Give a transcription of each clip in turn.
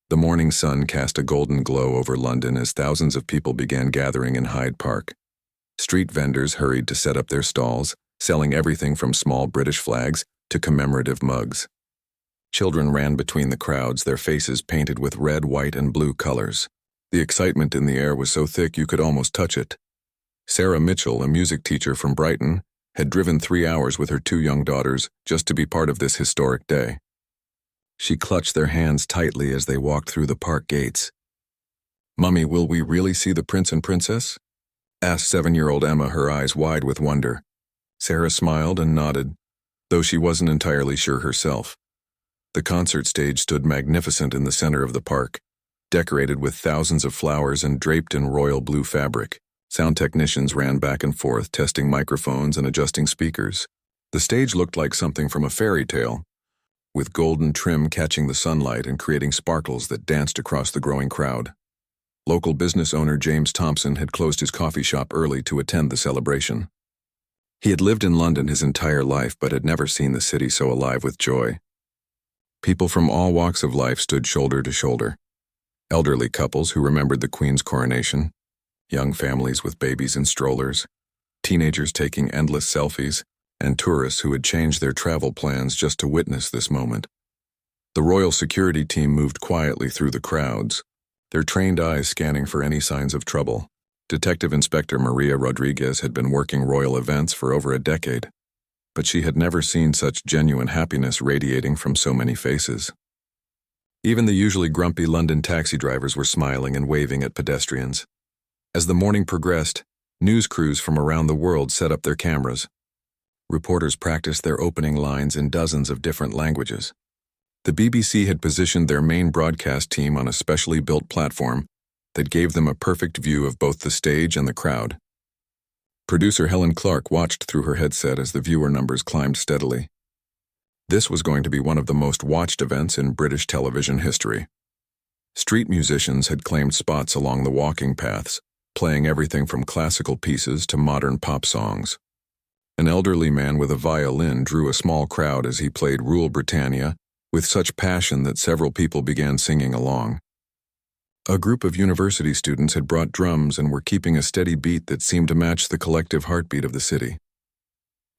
The morning sun cast a golden glow over London as thousands of people began gathering in Hyde Park. Street vendors hurried to set up their stalls, selling everything from small British flags to commemorative mugs. Children ran between the crowds, their faces painted with red, white, and blue colors. The excitement in the air was so thick you could almost touch it. Sarah Mitchell, a music teacher from Brighton, had driven 3 hours with her 2 young daughters just to be part of this historic day. She clutched their hands tightly as they walked through the park gates. "Mummy, will we really see the prince and princess?" asked 7-year-old Emma, her eyes wide with wonder. Sarah smiled and nodded, though she wasn't entirely sure herself. The concert stage stood magnificent in the center of the park, decorated with thousands of flowers and draped in royal blue fabric. Sound technicians ran back and forth, testing microphones and adjusting speakers. The stage looked like something from a fairy tale, with golden trim catching the sunlight and creating sparkles that danced across the growing crowd. Local business owner James Thompson had closed his coffee shop early to attend the celebration. He had lived in London his entire life but had never seen the city so alive with joy. People from all walks of life stood shoulder to shoulder. Elderly couples who remembered the Queen's coronation, young families with babies in strollers, teenagers taking endless selfies, and tourists who had changed their travel plans just to witness this moment. The royal security team moved quietly through the crowds, their trained eyes scanning for any signs of trouble. Detective Inspector Maria Rodriguez had been working royal events for over a decade, but she had never seen such genuine happiness radiating from so many faces. Even the usually grumpy London taxi drivers were smiling and waving at pedestrians. As the morning progressed, news crews from around the world set up their cameras. Reporters practiced their opening lines in dozens of different languages. The BBC had positioned their main broadcast team on a specially built platform that gave them a perfect view of both the stage and the crowd. Producer Helen Clark watched through her headset as the viewer numbers climbed steadily. This was going to be one of the most watched events in British television history. Street musicians had claimed spots along the walking paths, playing everything from classical pieces to modern pop songs. An elderly man with a violin drew a small crowd as he played Rule Britannia with such passion that several people began singing along. A group of university students had brought drums and were keeping a steady beat that seemed to match the collective heartbeat of the city.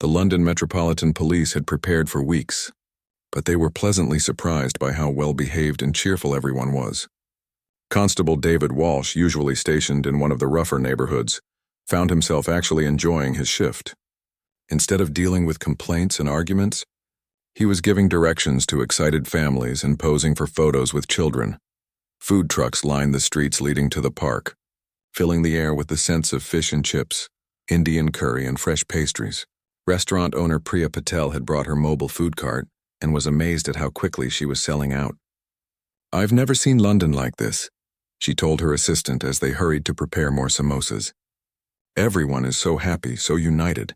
The London Metropolitan Police had prepared for weeks, but they were pleasantly surprised by how well-behaved and cheerful everyone was. Constable David Walsh, usually stationed in one of the rougher neighborhoods, found himself actually enjoying his shift. Instead of dealing with complaints and arguments, he was giving directions to excited families and posing for photos with children. Food trucks lined the streets leading to the park, filling the air with the scents of fish and chips, Indian curry, and fresh pastries. Restaurant owner Priya Patel had brought her mobile food cart and was amazed at how quickly she was selling out. "I've never seen London like this," she told her assistant as they hurried to prepare more samosas. "Everyone is so happy, so united."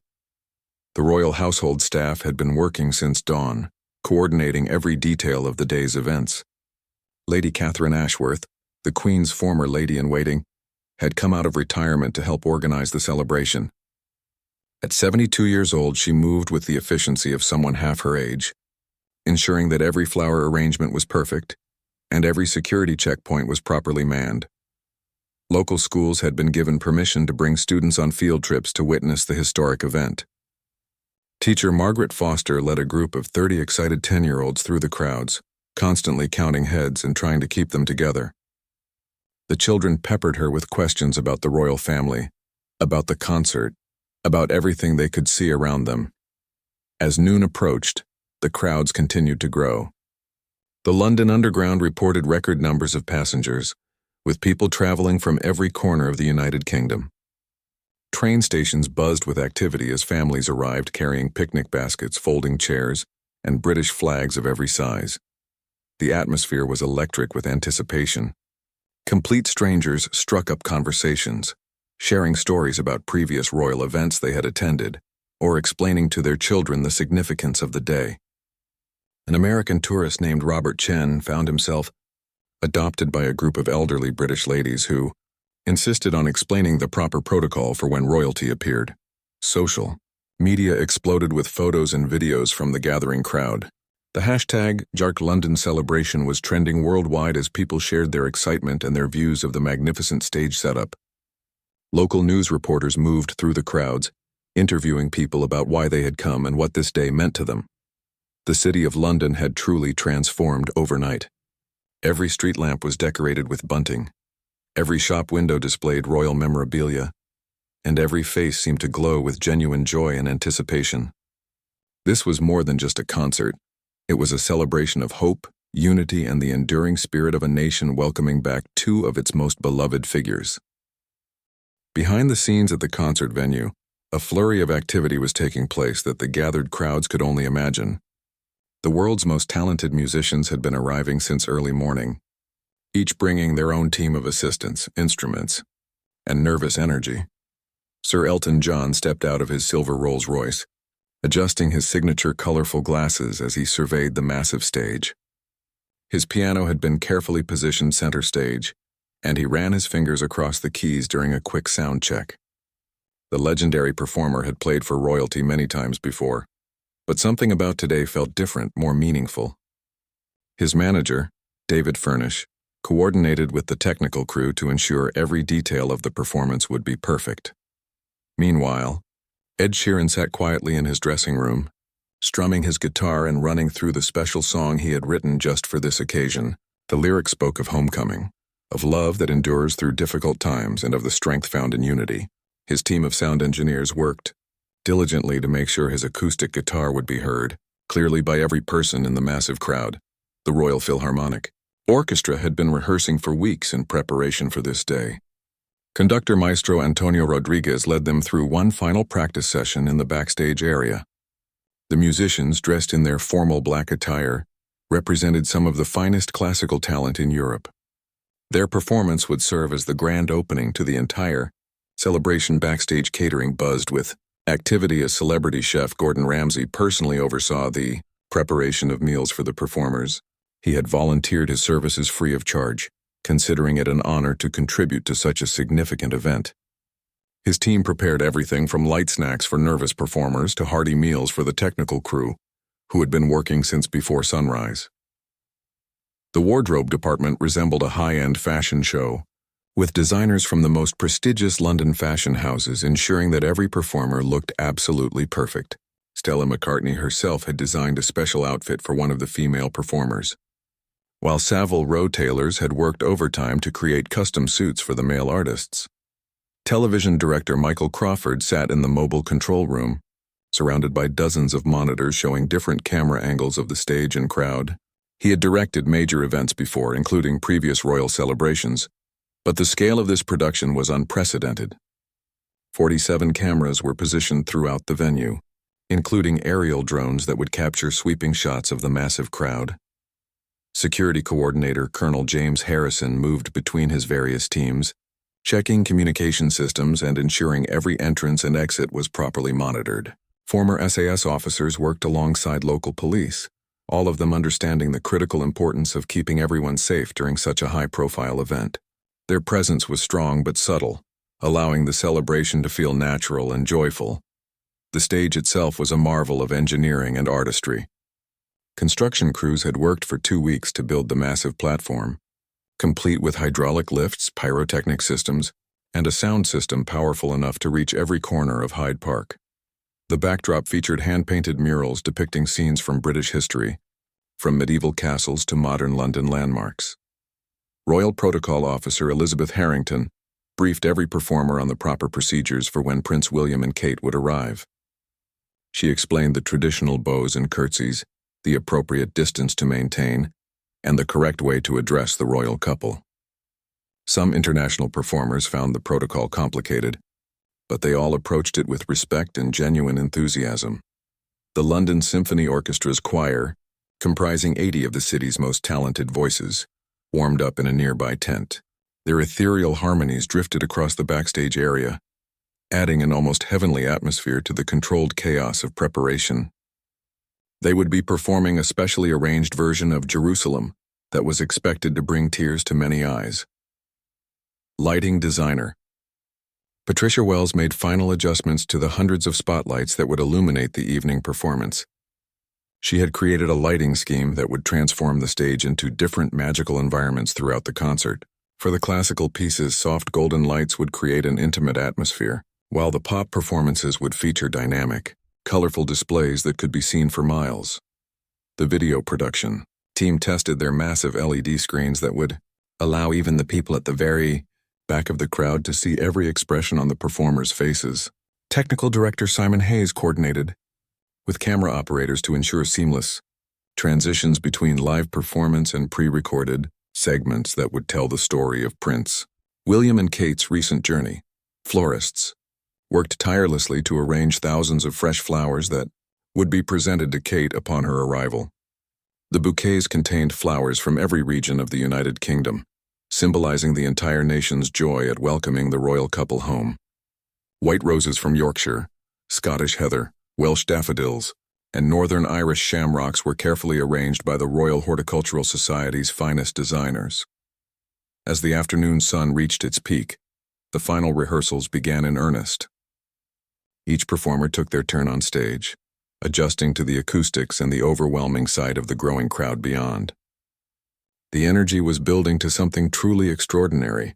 The royal household staff had been working since dawn, coordinating every detail of the day's events. Lady Catherine Ashworth, the Queen's former lady-in-waiting, had come out of retirement to help organize the celebration. At 72 years old, she moved with the efficiency of someone half her age, ensuring that every flower arrangement was perfect and every security checkpoint was properly manned. Local schools had been given permission to bring students on field trips to witness the historic event. Teacher Margaret Foster led a group of 30 excited 10-year-olds through the crowds, constantly counting heads and trying to keep them together. The children peppered her with questions about the royal family, about the concert, about everything they could see around them. As noon approached, the crowds continued to grow. The London Underground reported record numbers of passengers, with people traveling from every corner of the United Kingdom. Train stations buzzed with activity as families arrived carrying picnic baskets, folding chairs, and British flags of every size. The atmosphere was electric with anticipation. Complete strangers struck up conversations, sharing stories about previous royal events they had attended, or explaining to their children the significance of the day. An American tourist named Robert Chen found himself adopted by a group of elderly British ladies who insisted on explaining the proper protocol for when royalty appeared. Social media exploded with photos and videos from the gathering crowd. The hashtag #JarkLondon celebration was trending worldwide as people shared their excitement and their views of the magnificent stage setup. Local news reporters moved through the crowds, interviewing people about why they had come and what this day meant to them. The city of London had truly transformed overnight. Every street lamp was decorated with bunting. Every shop window displayed royal memorabilia, and every face seemed to glow with genuine joy and anticipation. This was more than just a concert. It was a celebration of hope, unity, and the enduring spirit of a nation welcoming back two of its most beloved figures. Behind the scenes at the concert venue, a flurry of activity was taking place that the gathered crowds could only imagine. The world's most talented musicians had been arriving since early morning, each bringing their own team of assistants, instruments, and nervous energy. Sir Elton John stepped out of his silver Rolls-Royce, adjusting his signature colorful glasses as he surveyed the massive stage. His piano had been carefully positioned center stage, and he ran his fingers across the keys during a quick sound check. The legendary performer had played for royalty many times before, but something about today felt different, more meaningful. His manager, David Furnish, coordinated with the technical crew to ensure every detail of the performance would be perfect. Meanwhile, Ed Sheeran sat quietly in his dressing room, strumming his guitar and running through the special song he had written just for this occasion. The lyrics spoke of homecoming, of love that endures through difficult times, and of the strength found in unity. His team of sound engineers worked diligently to make sure his acoustic guitar would be heard clearly by every person in the massive crowd. The Royal Philharmonic Orchestra had been rehearsing for weeks in preparation for this day. Conductor Maestro Antonio Rodriguez led them through one final practice session in the backstage area. The musicians, dressed in their formal black attire, represented some of the finest classical talent in Europe. Their performance would serve as the grand opening to the entire celebration. Backstage catering buzzed with activity as celebrity chef Gordon Ramsay personally oversaw the preparation of meals for the performers. He had volunteered his services free of charge, considering it an honor to contribute to such a significant event. His team prepared everything from light snacks for nervous performers to hearty meals for the technical crew, who had been working since before sunrise. The wardrobe department resembled a high-end fashion show, with designers from the most prestigious London fashion houses ensuring that every performer looked absolutely perfect. Stella McCartney herself had designed a special outfit for one of the female performers, while Savile Row tailors had worked overtime to create custom suits for the male artists. Television director Michael Crawford sat in the mobile control room, surrounded by dozens of monitors showing different camera angles of the stage and crowd. He had directed major events before, including previous royal celebrations, but the scale of this production was unprecedented. 47 cameras were positioned throughout the venue, including aerial drones that would capture sweeping shots of the massive crowd. Security coordinator Colonel James Harrison moved between his various teams, checking communication systems and ensuring every entrance and exit was properly monitored. Former SAS officers worked alongside local police, all of them understanding the critical importance of keeping everyone safe during such a high-profile event. Their presence was strong but subtle, allowing the celebration to feel natural and joyful. The stage itself was a marvel of engineering and artistry. Construction crews had worked for 2 weeks to build the massive platform, complete with hydraulic lifts, pyrotechnic systems, and a sound system powerful enough to reach every corner of Hyde Park. The backdrop featured hand-painted murals depicting scenes from British history, from medieval castles to modern London landmarks. Royal Protocol Officer Elizabeth Harrington briefed every performer on the proper procedures for when Prince William and Kate would arrive. She explained the traditional bows and curtsies, the appropriate distance to maintain, and the correct way to address the royal couple. Some international performers found the protocol complicated, but they all approached it with respect and genuine enthusiasm. The London Symphony Orchestra's choir, comprising 80 of the city's most talented voices, warmed up in a nearby tent. Their ethereal harmonies drifted across the backstage area, adding an almost heavenly atmosphere to the controlled chaos of preparation. They would be performing a specially arranged version of Jerusalem that was expected to bring tears to many eyes. Lighting designer Patricia Wells made final adjustments to the hundreds of spotlights that would illuminate the evening performance. She had created a lighting scheme that would transform the stage into different magical environments throughout the concert. For the classical pieces, soft golden lights would create an intimate atmosphere, while the pop performances would feature dynamic, colorful displays that could be seen for miles. The video production team tested their massive LED screens that would allow even the people at the very back of the crowd to see every expression on the performers' faces. Technical director Simon Hayes coordinated with camera operators to ensure seamless transitions between live performance and pre-recorded segments that would tell the story of Prince. William and Kate's recent journey, florists, worked tirelessly to arrange thousands of fresh flowers that would be presented to Kate upon her arrival. The bouquets contained flowers from every region of the United Kingdom, symbolizing the entire nation's joy at welcoming the royal couple home. White roses from Yorkshire, Scottish heather, Welsh daffodils, and Northern Irish shamrocks were carefully arranged by the Royal Horticultural Society's finest designers. As the afternoon sun reached its peak, the final rehearsals began in earnest. Each performer took their turn on stage, adjusting to the acoustics and the overwhelming sight of the growing crowd beyond. The energy was building to something truly extraordinary,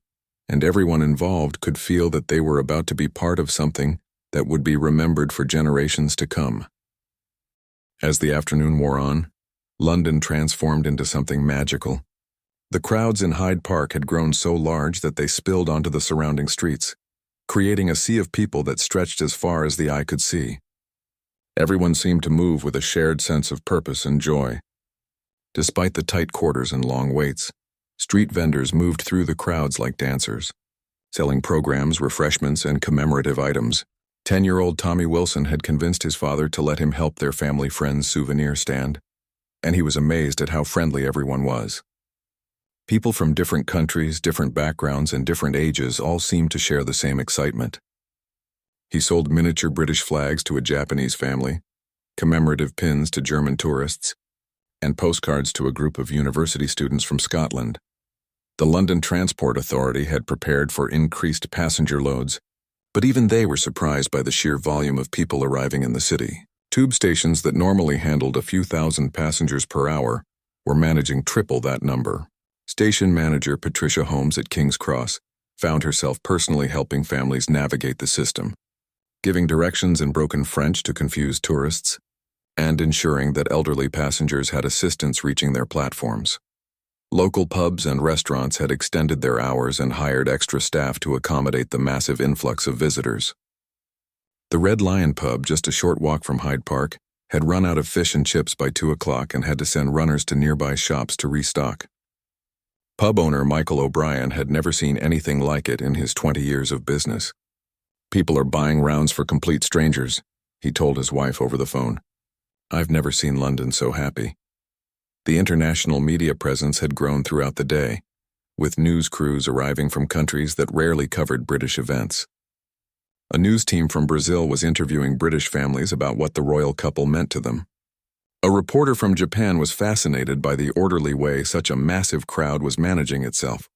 and everyone involved could feel that they were about to be part of something that would be remembered for generations to come. As the afternoon wore on, London transformed into something magical. The crowds in Hyde Park had grown so large that they spilled onto the surrounding streets, creating a sea of people that stretched as far as the eye could see. Everyone seemed to move with a shared sense of purpose and joy. Despite the tight quarters and long waits, street vendors moved through the crowds like dancers, selling programs, refreshments, and commemorative items. 10-year-old Tommy Wilson had convinced his father to let him help their family friend's souvenir stand, and he was amazed at how friendly everyone was. People from different countries, different backgrounds, and different ages all seemed to share the same excitement. He sold miniature British flags to a Japanese family, commemorative pins to German tourists, and postcards to a group of university students from Scotland. The London Transport Authority had prepared for increased passenger loads, but even they were surprised by the sheer volume of people arriving in the city. Tube stations that normally handled a few thousand passengers per hour were managing triple that number. Station manager Patricia Holmes at King's Cross found herself personally helping families navigate the system, giving directions in broken French to confused tourists, and ensuring that elderly passengers had assistance reaching their platforms. Local pubs and restaurants had extended their hours and hired extra staff to accommodate the massive influx of visitors. The Red Lion pub, just a short walk from Hyde Park, had run out of fish and chips by 2 o'clock and had to send runners to nearby shops to restock. Pub owner Michael O'Brien had never seen anything like it in his 20 years of business. "People are buying rounds for complete strangers," he told his wife over the phone. "I've never seen London so happy." The international media presence had grown throughout the day, with news crews arriving from countries that rarely covered British events. A news team from Brazil was interviewing British families about what the royal couple meant to them. A reporter from Japan was fascinated by the orderly way such a massive crowd was managing itself.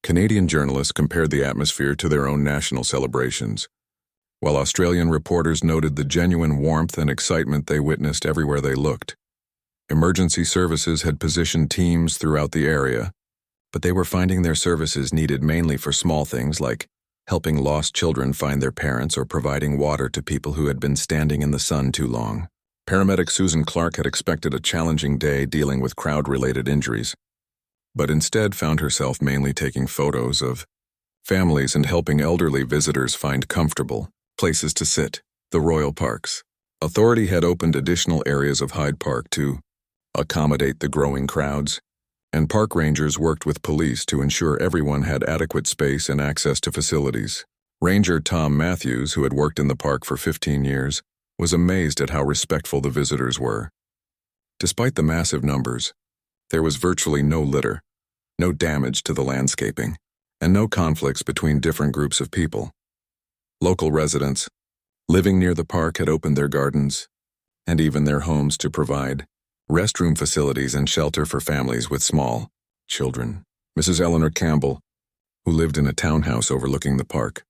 Canadian journalists compared the atmosphere to their own national celebrations, while Australian reporters noted the genuine warmth and excitement they witnessed everywhere they looked. Emergency services had positioned teams throughout the area, but they were finding their services needed mainly for small things like helping lost children find their parents or providing water to people who had been standing in the sun too long. Paramedic Susan Clark had expected a challenging day dealing with crowd-related injuries, but instead found herself mainly taking photos of families and helping elderly visitors find comfortable places to sit. The Royal Parks Authority had opened additional areas of Hyde Park to accommodate the growing crowds, and park rangers worked with police to ensure everyone had adequate space and access to facilities. Ranger Tom Matthews, who had worked in the park for 15 years, was amazed at how respectful the visitors were. Despite the massive numbers, there was virtually no litter, no damage to the landscaping, and no conflicts between different groups of people. Local residents living near the park had opened their gardens and even their homes to provide restroom facilities and shelter for families with small children. Mrs. Eleanor Campbell, who lived in a townhouse overlooking the park,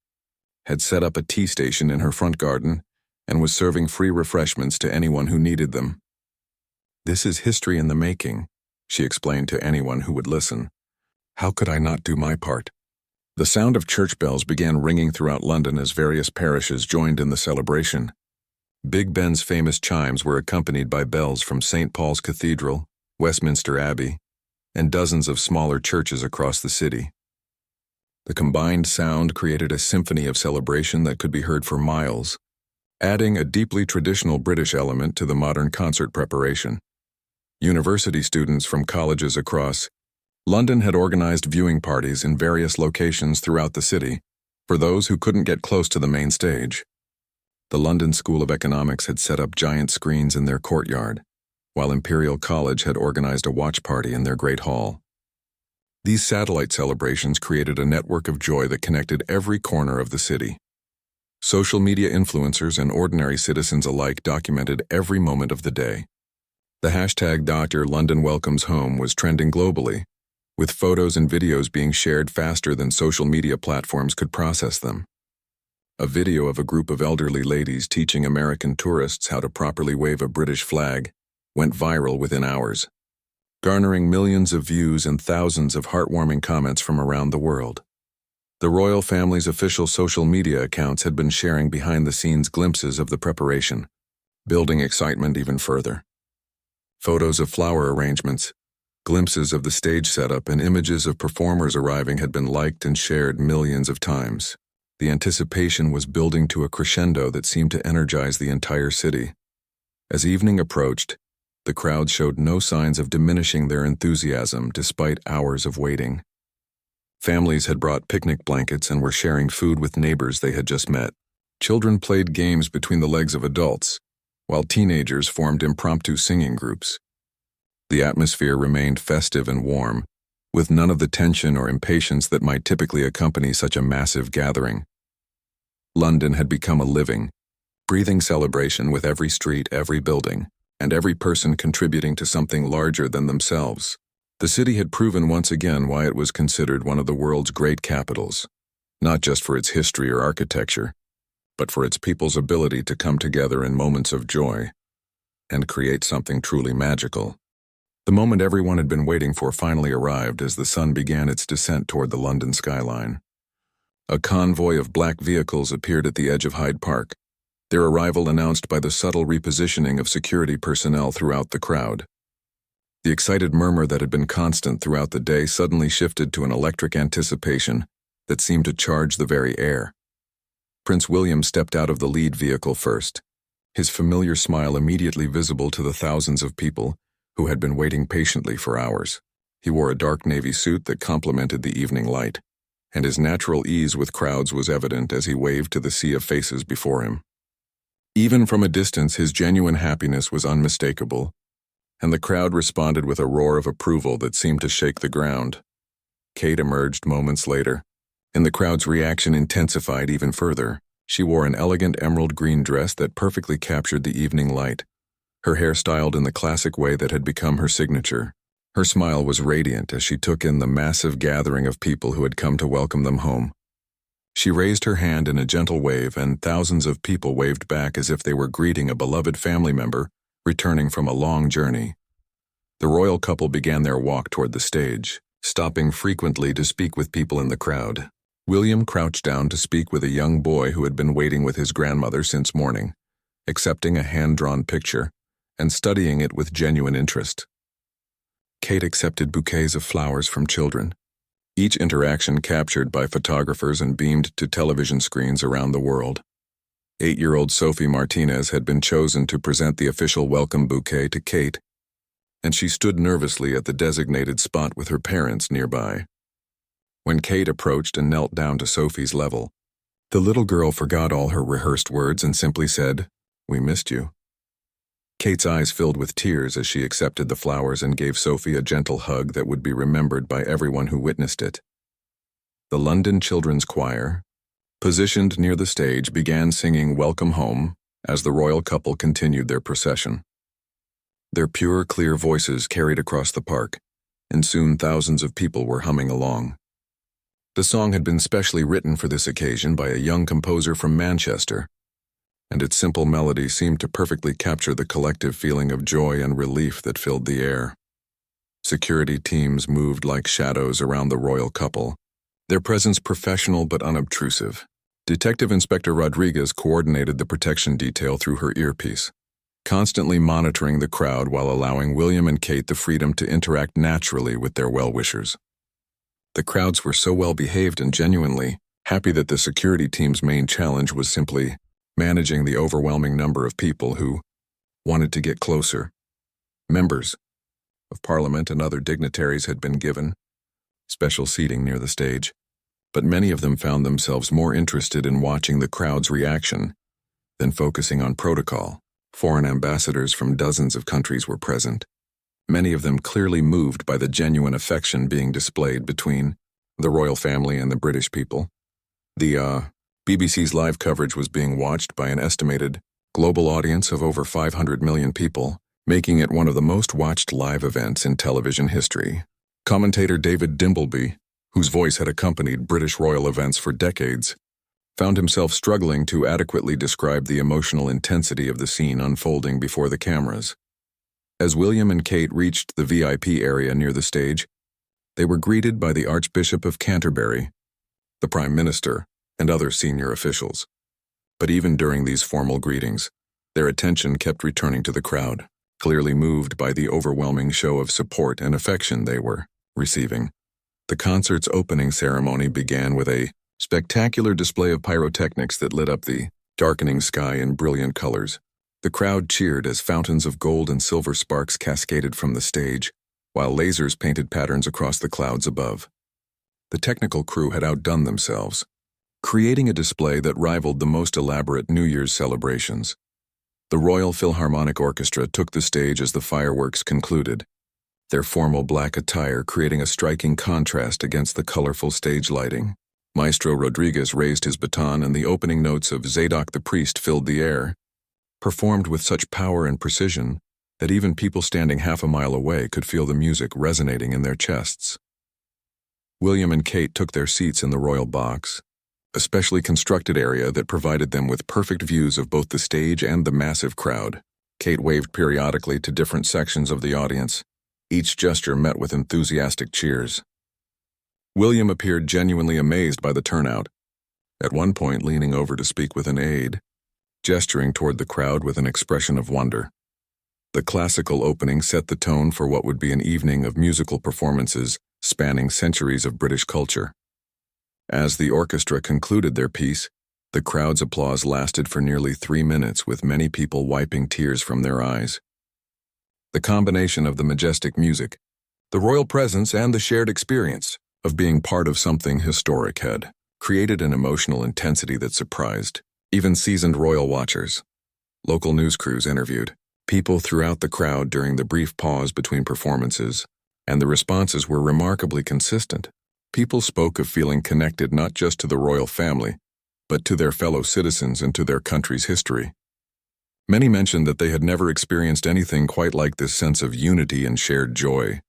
had set up a tea station in her front garden and was serving free refreshments to anyone who needed them. "This is history in the making," she explained to anyone who would listen. "How could I not do my part?" The sound of church bells began ringing throughout London as various parishes joined in the celebration. Big Ben's famous chimes were accompanied by bells from St. Paul's Cathedral, Westminster Abbey, and dozens of smaller churches across the city. The combined sound created a symphony of celebration that could be heard for miles, adding a deeply traditional British element to the modern concert preparation. University students from colleges across London had organized viewing parties in various locations throughout the city for those who couldn't get close to the main stage. The London School of Economics had set up giant screens in their courtyard, while Imperial College had organized a watch party in their Great Hall. These satellite celebrations created a network of joy that connected every corner of the city. Social media influencers and ordinary citizens alike documented every moment of the day. The hashtag Dr. London Welcomes Home was trending globally, with photos and videos being shared faster than social media platforms could process them. A video of a group of elderly ladies teaching American tourists how to properly wave a British flag went viral within hours, garnering millions of views and thousands of heartwarming comments from around the world. The royal family's official social media accounts had been sharing behind-the-scenes glimpses of the preparation, building excitement even further. Photos of flower arrangements, glimpses of the stage setup, and images of performers arriving had been liked and shared millions of times. The anticipation was building to a crescendo that seemed to energize the entire city. As evening approached, the crowd showed no signs of diminishing their enthusiasm despite hours of waiting. Families had brought picnic blankets and were sharing food with neighbors they had just met. Children played games between the legs of adults, while teenagers formed impromptu singing groups. The atmosphere remained festive and warm, with none of the tension or impatience that might typically accompany such a massive gathering. London had become a living, breathing celebration, with every street, every building, and every person contributing to something larger than themselves. The city had proven once again why it was considered one of the world's great capitals, not just for its history or architecture, but for its people's ability to come together in moments of joy and create something truly magical. The moment everyone had been waiting for finally arrived as the sun began its descent toward the London skyline. A convoy of black vehicles appeared at the edge of Hyde Park, their arrival announced by the subtle repositioning of security personnel throughout the crowd. The excited murmur that had been constant throughout the day suddenly shifted to an electric anticipation that seemed to charge the very air. Prince William stepped out of the lead vehicle first, his familiar smile immediately visible to the thousands of people who had been waiting patiently for hours. He wore a dark navy suit that complemented the evening light, and his natural ease with crowds was evident as he waved to the sea of faces before him. Even from a distance, his genuine happiness was unmistakable, and the crowd responded with a roar of approval that seemed to shake the ground. Kate emerged moments later, and the crowd's reaction intensified even further. She wore an elegant emerald green dress that perfectly captured the evening light, her hair styled in the classic way that had become her signature. Her smile was radiant as she took in the massive gathering of people who had come to welcome them home. She raised her hand in a gentle wave, and thousands of people waved back as if they were greeting a beloved family member returning from a long journey. The royal couple began their walk toward the stage, stopping frequently to speak with people in the crowd. William crouched down to speak with a young boy who had been waiting with his grandmother since morning, accepting a hand-drawn picture and studying it with genuine interest. Kate accepted bouquets of flowers from children, each interaction captured by photographers and beamed to television screens around the world. 8-year-old Sophie Martinez had been chosen to present the official welcome bouquet to Kate, and she stood nervously at the designated spot with her parents nearby. When Kate approached and knelt down to Sophie's level, the little girl forgot all her rehearsed words and simply said, "We missed you." Kate's eyes filled with tears as she accepted the flowers and gave Sophie a gentle hug that would be remembered by everyone who witnessed it. The London Children's Choir, positioned near the stage, began singing "Welcome Home" as the royal couple continued their procession. Their pure, clear voices carried across the park, and soon thousands of people were humming along. The song had been specially written for this occasion by a young composer from Manchester, and its simple melody seemed to perfectly capture the collective feeling of joy and relief that filled the air. Security teams moved like shadows around the royal couple, their presence professional but unobtrusive. Detective Inspector Rodriguez coordinated the protection detail through her earpiece, constantly monitoring the crowd while allowing William and Kate the freedom to interact naturally with their well-wishers. The crowds were so well-behaved and genuinely happy that the security team's main challenge was simply managing the overwhelming number of people who wanted to get closer. Members of Parliament and other dignitaries had been given special seating near the stage, but many of them found themselves more interested in watching the crowd's reaction than focusing on protocol. Foreign ambassadors from dozens of countries were present, many of them clearly moved by the genuine affection being displayed between the royal family and the British people. The BBC's live coverage was being watched by an estimated global audience of over 500 million people, making it one of the most watched live events in television history. Commentator David Dimbleby, whose voice had accompanied British royal events for decades, found himself struggling to adequately describe the emotional intensity of the scene unfolding before the cameras. As William and Kate reached the VIP area near the stage, they were greeted by the Archbishop of Canterbury, the Prime Minister, and other senior officials. But even during these formal greetings, their attention kept returning to the crowd, clearly moved by the overwhelming show of support and affection they were receiving. The concert's opening ceremony began with a spectacular display of pyrotechnics that lit up the darkening sky in brilliant colors. The crowd cheered as fountains of gold and silver sparks cascaded from the stage, while lasers painted patterns across the clouds above. The technical crew had outdone themselves, creating a display that rivaled the most elaborate New Year's celebrations. The Royal Philharmonic Orchestra took the stage as the fireworks concluded, their formal black attire creating a striking contrast against the colorful stage lighting. Maestro Rodriguez raised his baton and the opening notes of Zadok the Priest filled the air, performed with such power and precision that even people standing half a mile away could feel the music resonating in their chests. William and Kate took their seats in the royal box, a specially constructed area that provided them with perfect views of both the stage and the massive crowd. Kate waved periodically to different sections of the audience, each gesture met with enthusiastic cheers. William appeared genuinely amazed by the turnout, at one point leaning over to speak with an aide, gesturing toward the crowd with an expression of wonder. The classical opening set the tone for what would be an evening of musical performances spanning centuries of British culture. As the orchestra concluded their piece, the crowd's applause lasted for nearly 3 minutes, with many people wiping tears from their eyes. The combination of the majestic music, the royal presence, and the shared experience of being part of something historic had created an emotional intensity that surprised even seasoned royal watchers. Local news crews interviewed people throughout the crowd during the brief pause between performances, and the responses were remarkably consistent. People spoke of feeling connected not just to the royal family, but to their fellow citizens and to their country's history. Many mentioned that they had never experienced anything quite like this sense of unity and shared joy.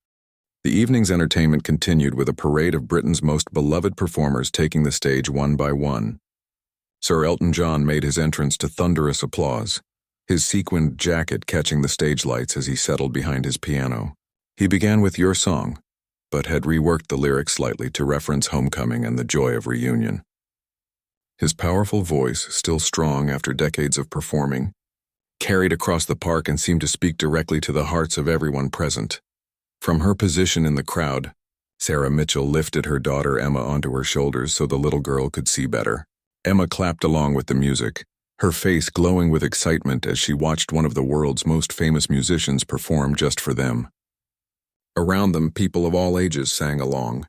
The evening's entertainment continued with a parade of Britain's most beloved performers taking the stage one by one. Sir Elton John made his entrance to thunderous applause, his sequined jacket catching the stage lights as he settled behind his piano. He began with Your Song, but had reworked the lyrics slightly to reference homecoming and the joy of reunion. His powerful voice, still strong after decades of performing, carried across the park and seemed to speak directly to the hearts of everyone present. From her position in the crowd, Sarah Mitchell lifted her daughter Emma onto her shoulders so the little girl could see better. Emma clapped along with the music, her face glowing with excitement as she watched one of the world's most famous musicians perform just for them. Around them, people of all ages sang along,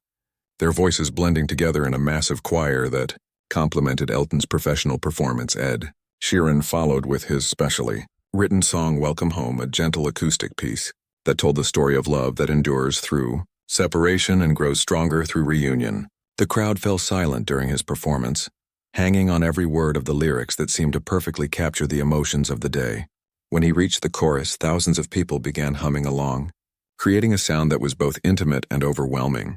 their voices blending together in a massive choir that complemented Elton's professional performance. Ed Sheeran followed with his specially written song Welcome Home, a gentle acoustic piece that told the story of love that endures through separation and grows stronger through reunion. The crowd fell silent during his performance, hanging on every word of the lyrics that seemed to perfectly capture the emotions of the day. When he reached the chorus, thousands of people began humming along, creating a sound that was both intimate and overwhelming.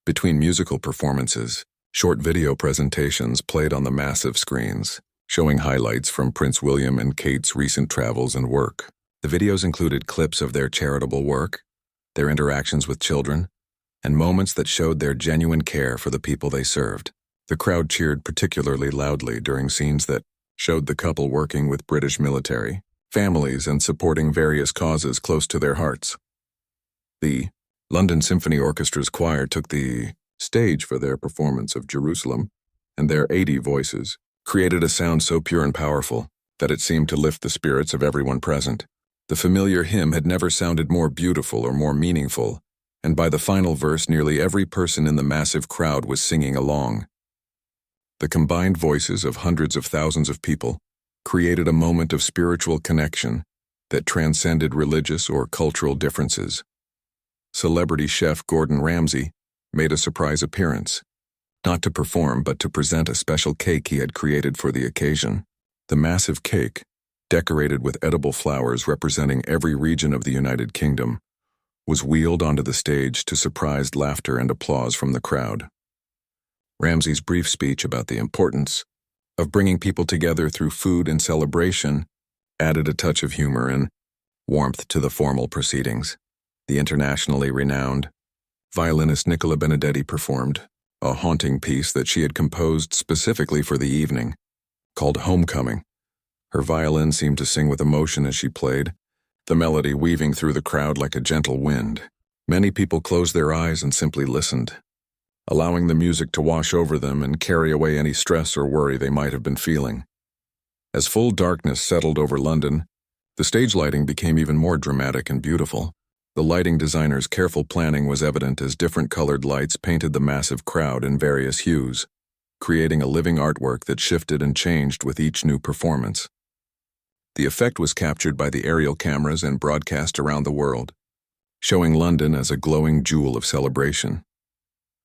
Between musical performances, short video presentations played on the massive screens, showing highlights from Prince William and Kate's recent travels and work. The videos included clips of their charitable work, their interactions with children, and moments that showed their genuine care for the people they served. The crowd cheered particularly loudly during scenes that showed the couple working with British military, families, and supporting various causes close to their hearts. The London Symphony Orchestra's choir took the stage for their performance of Jerusalem, and their 80 voices created a sound so pure and powerful that it seemed to lift the spirits of everyone present. The familiar hymn had never sounded more beautiful or more meaningful, and by the final verse nearly every person in the massive crowd was singing along. The combined voices of hundreds of thousands of people created a moment of spiritual connection that transcended religious or cultural differences. Celebrity chef Gordon Ramsay made a surprise appearance, not to perform but to present a special cake he had created for the occasion. The massive cake, decorated with edible flowers representing every region of the United Kingdom, was wheeled onto the stage to surprised laughter and applause from the crowd. Ramsay's brief speech about the importance of bringing people together through food and celebration added a touch of humor and warmth to the formal proceedings. The internationally renowned violinist Nicola Benedetti performed a haunting piece that she had composed specifically for the evening, called Homecoming. Her violin seemed to sing with emotion as she played, the melody weaving through the crowd like a gentle wind. Many people closed their eyes and simply listened, allowing the music to wash over them and carry away any stress or worry they might have been feeling. As full darkness settled over London, the stage lighting became even more dramatic and beautiful. The lighting designer's careful planning was evident as different colored lights painted the massive crowd in various hues, creating a living artwork that shifted and changed with each new performance. The effect was captured by the aerial cameras and broadcast around the world, showing London as a glowing jewel of celebration.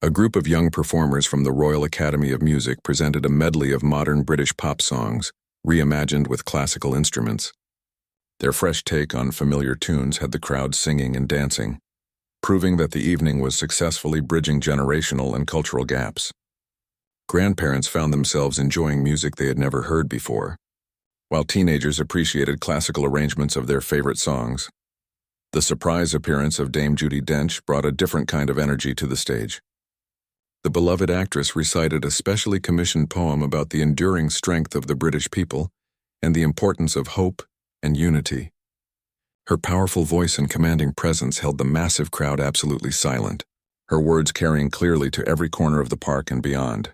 A group of young performers from the Royal Academy of Music presented a medley of modern British pop songs, reimagined with classical instruments. Their fresh take on familiar tunes had the crowd singing and dancing, proving that the evening was successfully bridging generational and cultural gaps. Grandparents found themselves enjoying music they had never heard before, while teenagers appreciated classical arrangements of their favorite songs. The surprise appearance of Dame Judi Dench brought a different kind of energy to the stage. The beloved actress recited a specially commissioned poem about the enduring strength of the British people and the importance of hope and unity. Her powerful voice and commanding presence held the massive crowd absolutely silent, her words carrying clearly to every corner of the park and beyond.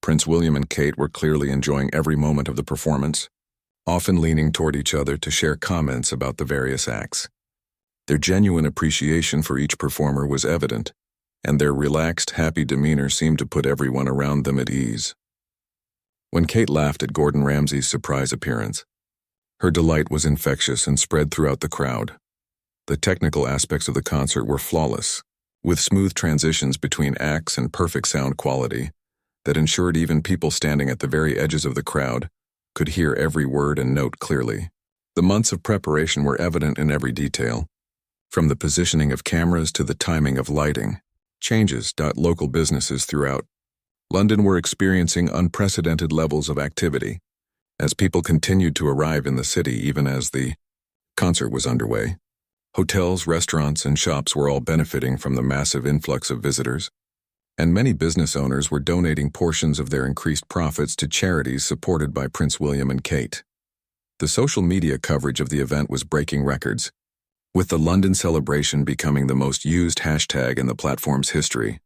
Prince William and Kate were clearly enjoying every moment of the performance, often leaning toward each other to share comments about the various acts. Their genuine appreciation for each performer was evident, and their relaxed, happy demeanor seemed to put everyone around them at ease. When Kate laughed at Gordon Ramsay's surprise appearance, her delight was infectious and spread throughout the crowd. The technical aspects of the concert were flawless, with smooth transitions between acts and perfect sound quality that ensured even people standing at the very edges of the crowd could hear every word and note clearly. The months of preparation were evident in every detail, from the positioning of cameras to the timing of lighting. Changes. Local businesses throughout London were experiencing unprecedented levels of activity as people continued to arrive in the city even as the concert was underway. Hotels, restaurants, and shops were all benefiting from the massive influx of visitors, and many business owners were donating portions of their increased profits to charities supported by Prince William and Kate. The social media coverage of the event was breaking records, with the London celebration becoming the most used hashtag in the platform's history.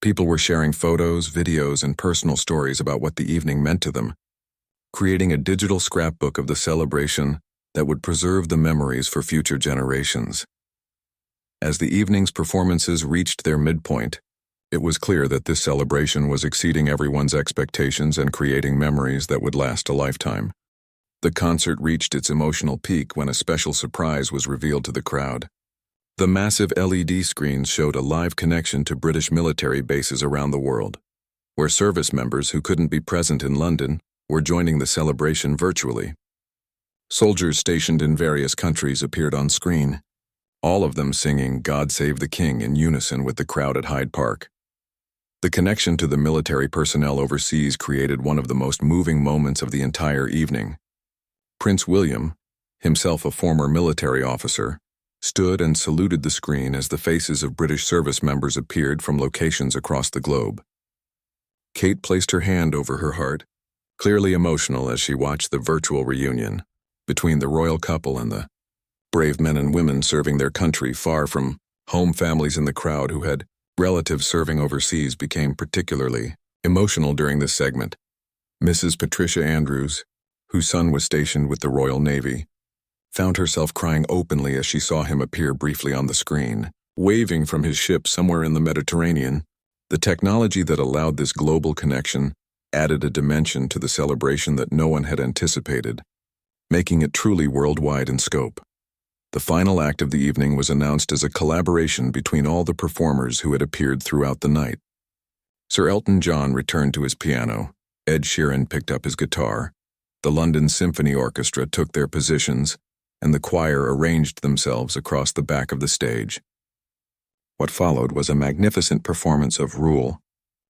People were sharing photos, videos, and personal stories about what the evening meant to them, creating a digital scrapbook of the celebration that would preserve the memories for future generations. As the evening's performances reached their midpoint, it was clear that this celebration was exceeding everyone's expectations and creating memories that would last a lifetime. The concert reached its emotional peak when a special surprise was revealed to the crowd. The massive LED screens showed a live connection to British military bases around the world, where service members who couldn't be present in London were joining the celebration virtually. Soldiers stationed in various countries appeared on screen, all of them singing "God Save the King" in unison with the crowd at Hyde Park. The connection to the military personnel overseas created one of the most moving moments of the entire evening. Prince William, himself a former military officer, stood and saluted the screen as the faces of British service members appeared from locations across the globe. Kate placed her hand over her heart, clearly emotional as she watched the virtual reunion between the royal couple and the brave men and women serving their country far from home. Families in the crowd who had relatives serving overseas became particularly emotional during this segment. Mrs. Patricia Andrews, whose son was stationed with the Royal Navy, found herself crying openly as she saw him appear briefly on the screen, waving from his ship somewhere in the Mediterranean. The technology that allowed this global connection added a dimension to the celebration that no one had anticipated, making it truly worldwide in scope. The final act of the evening was announced as a collaboration between all the performers who had appeared throughout the night. Sir Elton John returned to his piano, Ed Sheeran picked up his guitar, the London Symphony Orchestra took their positions, and the choir arranged themselves across the back of the stage. What followed was a magnificent performance of Rule,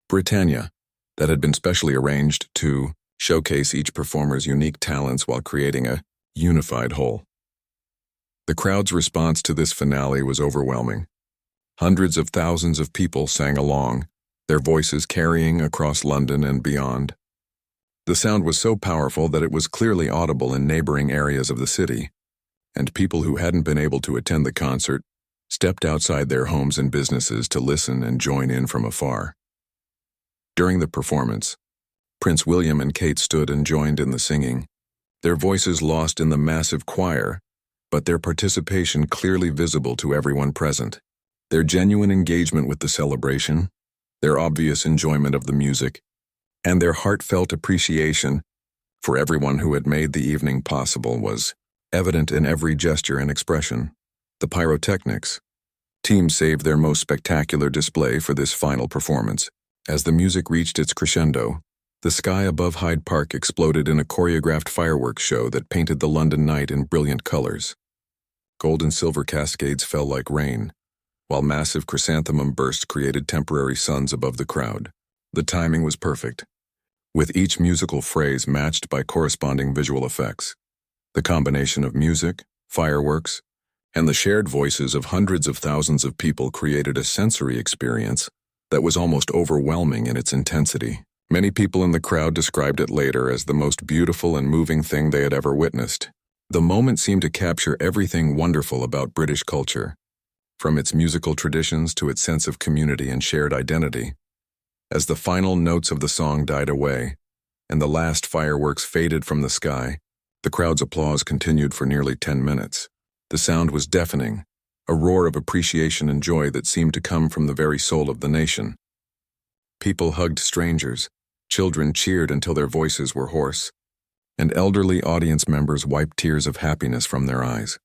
Britannia, that had been specially arranged to showcase each performer's unique talents while creating a unified whole. The crowd's response to this finale was overwhelming. Hundreds of thousands of people sang along, their voices carrying across London and beyond. The sound was so powerful that it was clearly audible in neighboring areas of the city, and people who hadn't been able to attend the concert stepped outside their homes and businesses to listen and join in from afar. During the performance, Prince William and Kate stood and joined in the singing, their voices lost in the massive choir, but their participation clearly visible to everyone present. Their genuine engagement with the celebration, their obvious enjoyment of the music, and their heartfelt appreciation for everyone who had made the evening possible was evident in every gesture and expression. The pyrotechnics team saved their most spectacular display for this final performance. As the music reached its crescendo, the sky above Hyde Park exploded in a choreographed fireworks show that painted the London night in brilliant colors. Gold and silver cascades fell like rain, while massive chrysanthemum bursts created temporary suns above the crowd. The timing was perfect, with each musical phrase matched by corresponding visual effects. The combination of music, fireworks, and the shared voices of hundreds of thousands of people created a sensory experience that was almost overwhelming in its intensity. Many people in the crowd described it later as the most beautiful and moving thing they had ever witnessed. The moment seemed to capture everything wonderful about British culture, from its musical traditions to its sense of community and shared identity. As the final notes of the song died away, and the last fireworks faded from the sky, the crowd's applause continued for nearly 10 minutes. The sound was deafening, a roar of appreciation and joy that seemed to come from the very soul of the nation. People hugged strangers, children cheered until their voices were hoarse, and elderly audience members wiped tears of happiness from their eyes.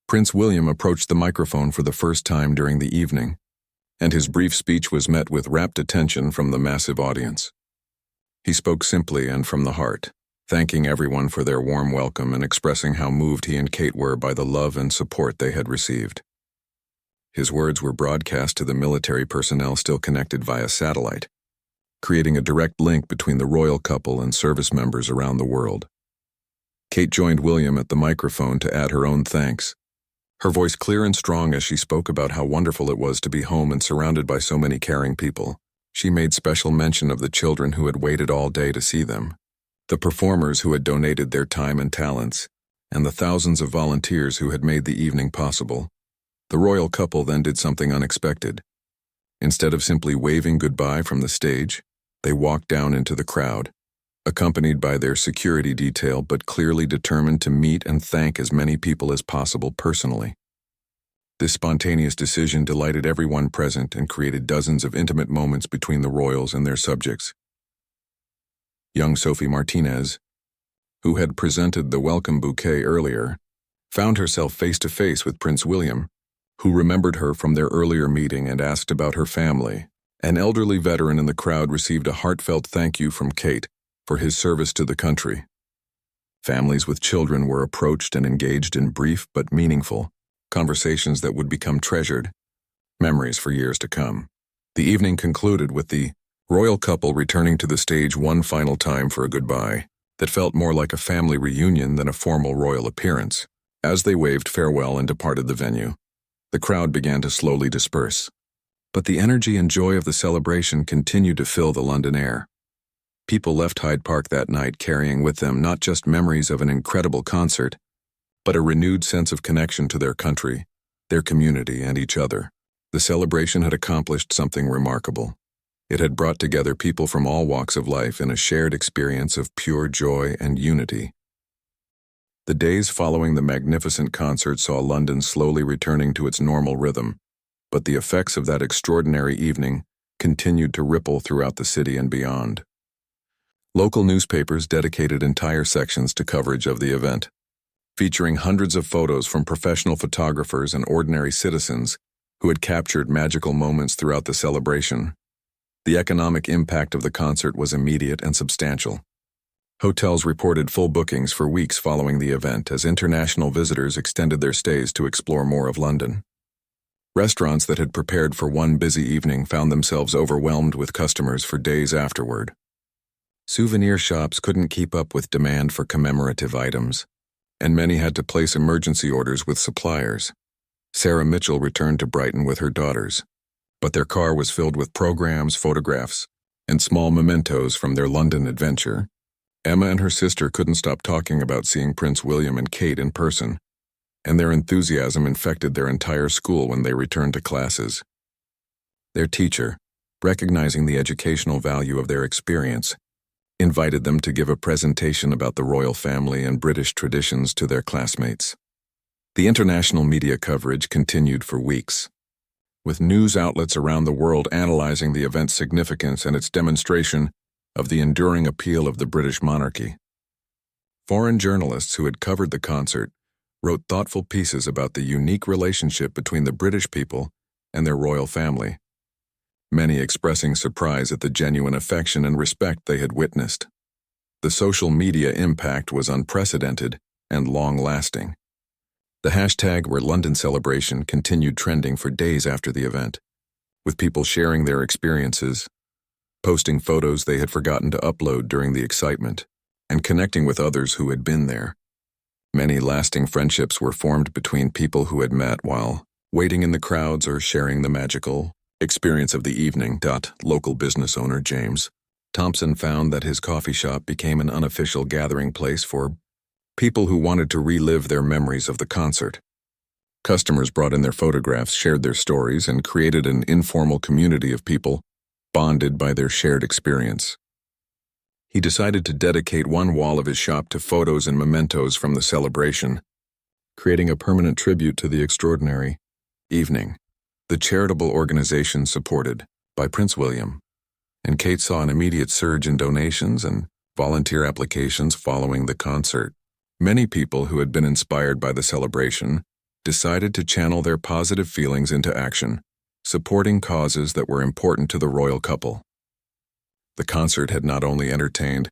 Prince William approached the microphone for the first time during the evening, and his brief speech was met with rapt attention from the massive audience. He spoke simply and from the heart, thanking everyone for their warm welcome and expressing how moved he and Kate were by the love and support they had received. His words were broadcast to the military personnel still connected via satellite, creating a direct link between the royal couple and service members around the world. Kate joined William at the microphone to add her own thanks, her voice clear and strong as she spoke about how wonderful it was to be home and surrounded by so many caring people. She made special mention of the children who had waited all day to see them, the performers who had donated their time and talents, and the thousands of volunteers who had made the evening possible. The royal couple then did something unexpected. Instead of simply waving goodbye from the stage, they walked down into the crowd, accompanied by their security detail but clearly determined to meet and thank as many people as possible personally. This spontaneous decision delighted everyone present and created dozens of intimate moments between the royals and their subjects. Young Sophie Martinez, who had presented the welcome bouquet earlier, found herself face to face with Prince William, who remembered her from their earlier meeting and asked about her family. An elderly veteran in the crowd received a heartfelt thank you from Kate for his service to the country. Families with children were approached and engaged in brief but meaningful conversations that would become treasured memories for years to come. The evening concluded with the royal couple returning to the stage one final time for a goodbye that felt more like a family reunion than a formal royal appearance. As they waved farewell and departed the venue, the crowd began to slowly disperse. But the energy and joy of the celebration continued to fill the London air. People left Hyde Park that night carrying with them not just memories of an incredible concert, but a renewed sense of connection to their country, their community, and each other. The celebration had accomplished something remarkable. It had brought together people from all walks of life in a shared experience of pure joy and unity. The days following the magnificent concert saw London slowly returning to its normal rhythm, but the effects of that extraordinary evening continued to ripple throughout the city and beyond. Local newspapers dedicated entire sections to coverage of the event, featuring hundreds of photos from professional photographers and ordinary citizens who had captured magical moments throughout the celebration. The economic impact of the concert was immediate and substantial. Hotels reported full bookings for weeks following the event as international visitors extended their stays to explore more of London. Restaurants that had prepared for one busy evening found themselves overwhelmed with customers for days afterward. Souvenir shops couldn't keep up with demand for commemorative items, and many had to place emergency orders with suppliers. Sarah Mitchell returned to Brighton with her daughters, but their car was filled with programs, photographs, and small mementos from their London adventure. Emma and her sister couldn't stop talking about seeing Prince William and Kate in person, and their enthusiasm infected their entire school when they returned to classes. Their teacher, recognizing the educational value of their experience, invited them to give a presentation about the royal family and British traditions to their classmates. The international media coverage continued for weeks, with news outlets around the world analyzing the event's significance and its demonstration of the enduring appeal of the British monarchy. Foreign journalists who had covered the concert wrote thoughtful pieces about the unique relationship between the British people and their royal family, many expressing surprise at the genuine affection and respect they had witnessed. The social media impact was unprecedented and long-lasting. The hashtag #WereLondonCelebration continued trending for days after the event, with people sharing their experiences, posting photos they had forgotten to upload during the excitement, and connecting with others who had been there. Many lasting friendships were formed between people who had met while waiting in the crowds or sharing the magical experience of the evening. Local business owner James Thompson found that his coffee shop became an unofficial gathering place for people who wanted to relive their memories of the concert. Customers brought in their photographs, shared their stories, and created an informal community of people bonded by their shared experience. He decided to dedicate one wall of his shop to photos and mementos from the celebration, creating a permanent tribute to the extraordinary evening. The charitable organization supported by Prince William and Kate saw an immediate surge in donations and volunteer applications following the concert. Many people who had been inspired by the celebration decided to channel their positive feelings into action, supporting causes that were important to the royal couple. The concert had not only entertained,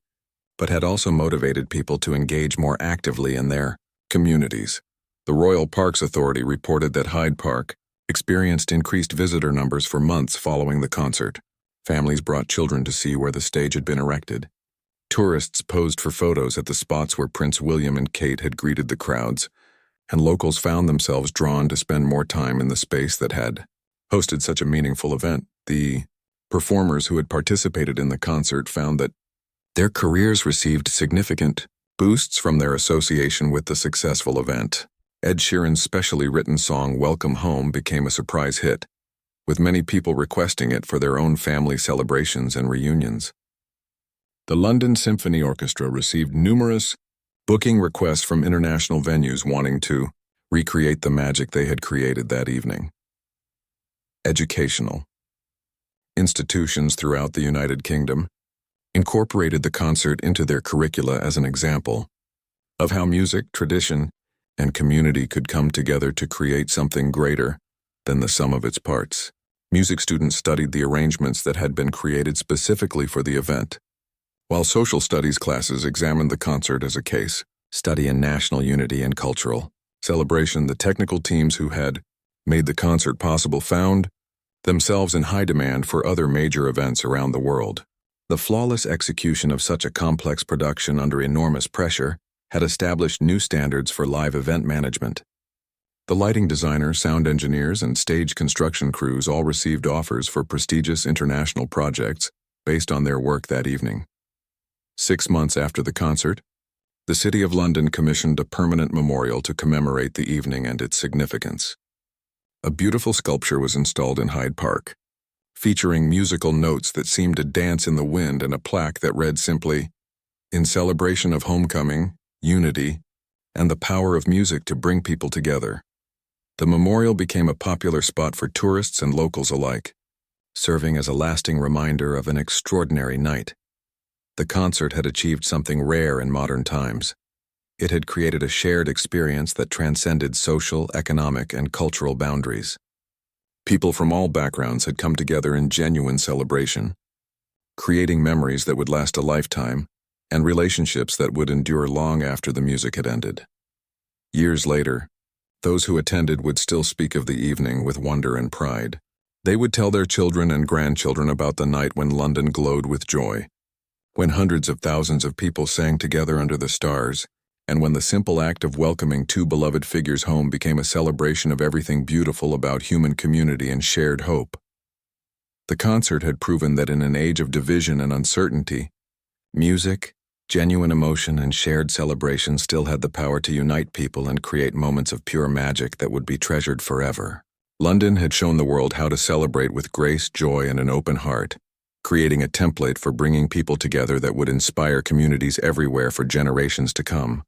but had also motivated people to engage more actively in their communities. The Royal Parks Authority reported that Hyde Park experienced increased visitor numbers for months following the concert. Families brought children to see where the stage had been erected. Tourists posed for photos at the spots where Prince William and Kate had greeted the crowds, and locals found themselves drawn to spend more time in the space that had hosted such a meaningful event. The performers who had participated in the concert found that their careers received significant boosts from their association with the successful event. Ed Sheeran's specially written song Welcome Home became a surprise hit, with many people requesting it for their own family celebrations and reunions. The London Symphony Orchestra received numerous booking requests from international venues wanting to recreate the magic they had created that evening. Educational institutions throughout the United Kingdom incorporated the concert into their curricula as an example of how music, tradition, and community could come together to create something greater than the sum of its parts. Music students studied the arrangements that had been created specifically for the event, while social studies classes examined the concert as a case study in national unity and cultural celebration. The technical teams who had made the concert possible found themselves in high demand for other major events around the world. The flawless execution of such a complex production under enormous pressure had established new standards for live event management. The lighting designer, sound engineers, and stage construction crews all received offers for prestigious international projects based on their work that evening. 6 months after the concert, the City of London commissioned a permanent memorial to commemorate the evening and its significance. A beautiful sculpture was installed in Hyde Park, featuring musical notes that seemed to dance in the wind and a plaque that read simply, "In celebration of homecoming, unity, and the power of music to bring people together." The memorial became a popular spot for tourists and locals alike, serving as a lasting reminder of an extraordinary night. The concert had achieved something rare in modern times. It had created a shared experience that transcended social, economic, and cultural boundaries. People from all backgrounds had come together in genuine celebration, creating memories that would last a lifetime and relationships that would endure long after the music had ended. Years later, those who attended would still speak of the evening with wonder and pride. They would tell their children and grandchildren about the night when London glowed with joy, when hundreds of thousands of people sang together under the stars, and when the simple act of welcoming two beloved figures home became a celebration of everything beautiful about human community and shared hope. The concert had proven that in an age of division and uncertainty, music, genuine emotion, and shared celebration still had the power to unite people and create moments of pure magic that would be treasured forever. London had shown the world how to celebrate with grace, joy, and an open heart, creating a template for bringing people together that would inspire communities everywhere for generations to come.